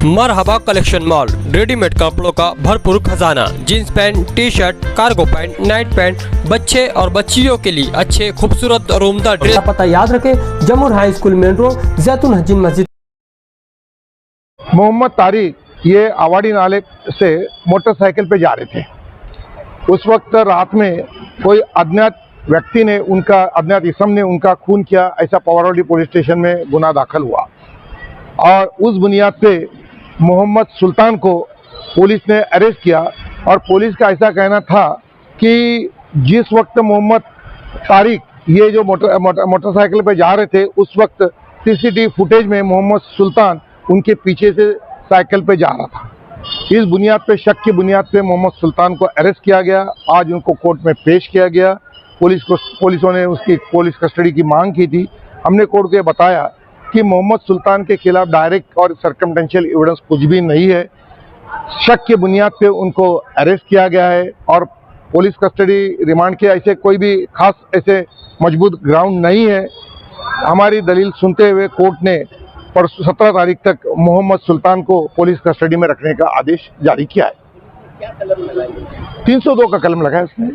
मरहबा collection mall, readymade कपड़ों का भरपूर खजाना, jeans pant, T shirt, cargo pant, night pant, बच्चे और बच्चियों के लिए अच्छे खूबसूरत और उम्दा ड्रेस। पता याद रखें, जमूर हाई स्कूल मेन रोड, जैतून हजीन मस्जिद। मोहम्मद तारिक ये आवाड़ी नाले से मोटरसाइकिल पे जा रहे थे। उस वक्त रात में कोई अज्ञात व्यक्ति ने अज्ञात इसम ने उनका खून किया, ऐसा पवारौली पुलिस स्टेशन में गुनाह दाखिल हुआ और उस बुनियाद पे मोहम्मद सुल्तान को पुलिस ने अरेस्ट किया। और पुलिस का ऐसा कहना था कि जिस वक्त मोहम्मद तारिक ये जो मोटरसाइकिल पे जा रहे थे, उस वक्त सीसीटीवी फुटेज में मोहम्मद सुल्तान उनके पीछे से साइकिल पे जा रहा था। इस बुनियाद पे, शक की बुनियाद पे मोहम्मद सुल्तान को अरेस्ट किया गया। आज उनको कोर्ट में पेश किया गया। पुलिसों ने उसकी पुलिस कस्टडी की मांग की थी। हमने कोर्ट को बताया कि मोहम्मद सुल्तान के खिलाफ डायरेक्ट और सर्कमटेंशियल एविडेंस कुछ भी नहीं है। शक की बुनियाद पे उनको अरेस्ट किया गया है और पुलिस कस्टडी रिमांड के ऐसे कोई भी खास ऐसे मजबूत ग्राउंड नहीं है। हमारी दलील सुनते हुए कोर्ट ने 17 तारीख तक मोहम्मद सुल्तान को पुलिस कस्टडी में रखने का आदेश जारी किया है। 302 का कलम लगाया उसने।